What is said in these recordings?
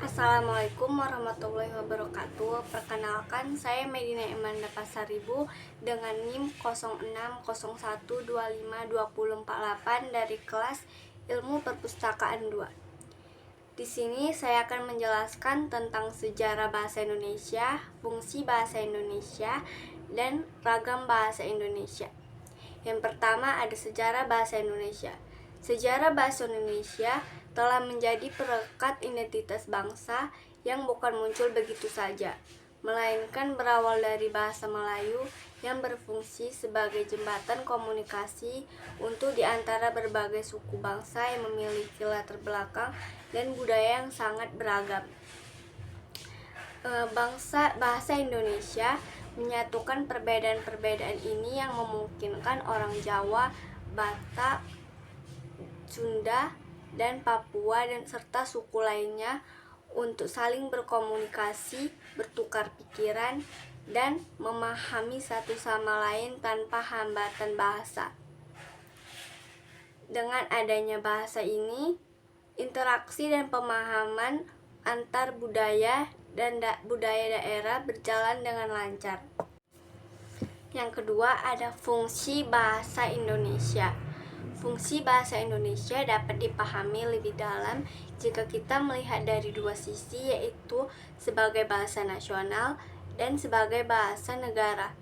Assalamualaikum warahmatullahi wabarakatuh. Perkenalkan, saya Medina Imanda Pasaribu dengan NIM 0601252048 dari kelas Ilmu Perpustakaan 2. Di sini saya akan menjelaskan tentang sejarah bahasa Indonesia, fungsi bahasa Indonesia, dan ragam bahasa Indonesia. Yang pertama ada sejarah bahasa Indonesia. Sejarah bahasa Indonesia telah menjadi perekat identitas bangsa yang bukan muncul begitu saja, melainkan berawal dari bahasa Melayu yang berfungsi sebagai jembatan komunikasi untuk di antara berbagai suku bangsa yang memiliki latar belakang dan budaya yang sangat beragam. Bahasa Indonesia menyatukan perbedaan-perbedaan ini yang memungkinkan orang Jawa, Batak, Sunda, dan Papua dan serta suku lainnya untuk saling berkomunikasi, bertukar pikiran, dan memahami satu sama lain tanpa hambatan bahasa. Dengan adanya bahasa ini, interaksi dan pemahaman antar budaya dan budaya daerah berjalan dengan lancar. Yang kedua ada fungsi bahasa Indonesia. Fungsi bahasa Indonesia dapat dipahami lebih dalam jika kita melihat dari dua sisi, yaitu sebagai bahasa nasional dan sebagai bahasa negara.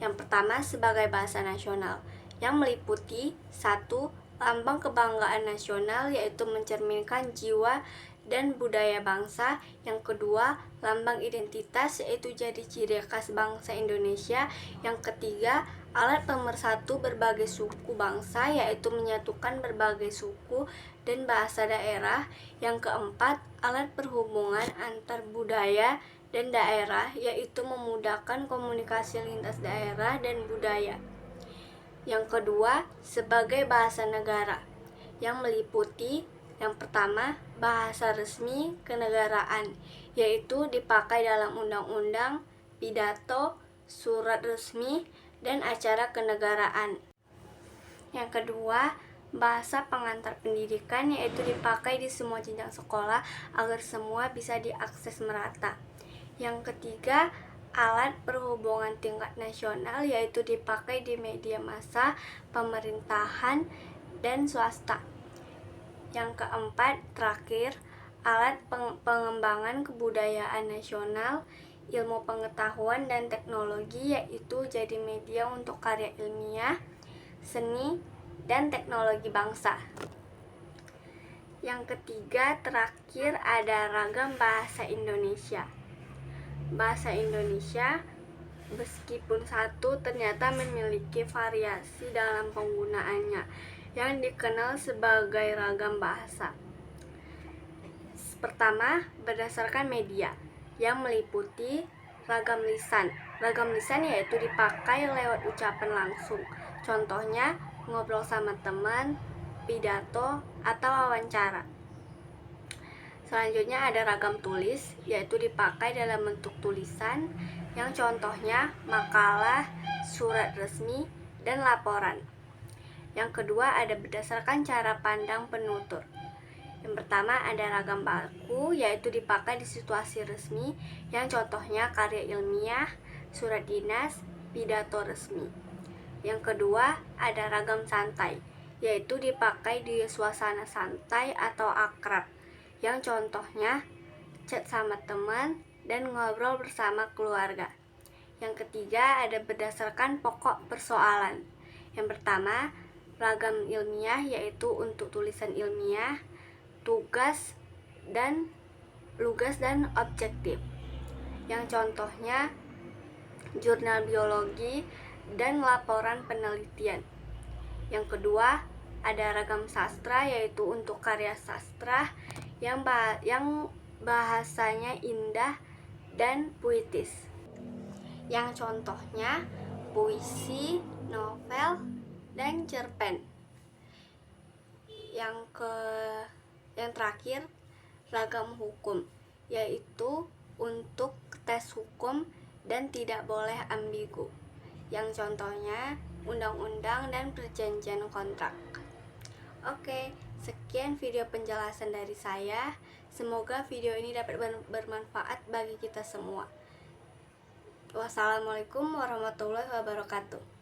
Yang pertama sebagai bahasa nasional, yang meliputi 1. Lambang kebanggaan nasional, yaitu mencerminkan jiwa dan budaya bangsa. Yang kedua, lambang identitas, yaitu jadi ciri khas bangsa Indonesia. Yang ketiga, alat pemersatu berbagai suku bangsa, yaitu menyatukan berbagai suku dan bahasa daerah. Yang keempat, alat perhubungan antar budaya dan daerah, yaitu memudahkan komunikasi lintas daerah dan budaya. Yang kedua, sebagai bahasa negara, yang meliputi yang pertama, bahasa resmi kenegaraan, yaitu dipakai dalam undang-undang, pidato, surat resmi, dan acara kenegaraan. Yang kedua, bahasa pengantar pendidikan, yaitu dipakai di semua jenjang sekolah agar semua bisa diakses merata. Yang ketiga, alat perhubungan tingkat nasional, yaitu dipakai di media massa, pemerintahan, dan swasta. Yang keempat, terakhir, alat pengembangan kebudayaan nasional, ilmu pengetahuan dan teknologi, yaitu jadi media untuk karya ilmiah, seni, dan teknologi bangsa. Yang ketiga, terakhir ada ragam bahasa Indonesia. Bahasa Indonesia meskipun satu, ternyata memiliki variasi dalam penggunaannya yang dikenal sebagai ragam bahasa. Pertama, berdasarkan media yang meliputi ragam lisan. Ragam lisan yaitu dipakai lewat ucapan langsung. Contohnya, ngobrol sama teman, pidato, atau wawancara. Selanjutnya ada ragam tulis, yaitu dipakai dalam bentuk tulisan, yang contohnya makalah, surat resmi, dan laporan. Yang kedua ada berdasarkan cara pandang penutur. Yang pertama ada ragam baku, yaitu dipakai di situasi resmi, yang contohnya karya ilmiah, surat dinas, pidato resmi. Yang kedua ada ragam santai, yaitu dipakai di suasana santai atau akrab, yang contohnya chat sama teman dan ngobrol bersama keluarga. Yang ketiga ada berdasarkan pokok persoalan. Yang pertama, ragam ilmiah, yaitu untuk tulisan ilmiah, tugas dan lugas dan objektif. Yang contohnya jurnal biologi dan laporan penelitian. Yang kedua, ada ragam sastra, yaitu untuk karya sastra yang bahasanya indah dan puitis. Yang contohnya puisi, novel, dan cerpen. Yang terakhir, ragam hukum, yaitu untuk tes hukum dan tidak boleh ambigu. Yang contohnya undang-undang dan perjanjian kontrak. Oke, Sekian video penjelasan dari saya. Semoga video ini dapat bermanfaat bagi kita semua. Wassalamualaikum warahmatullahi wabarakatuh.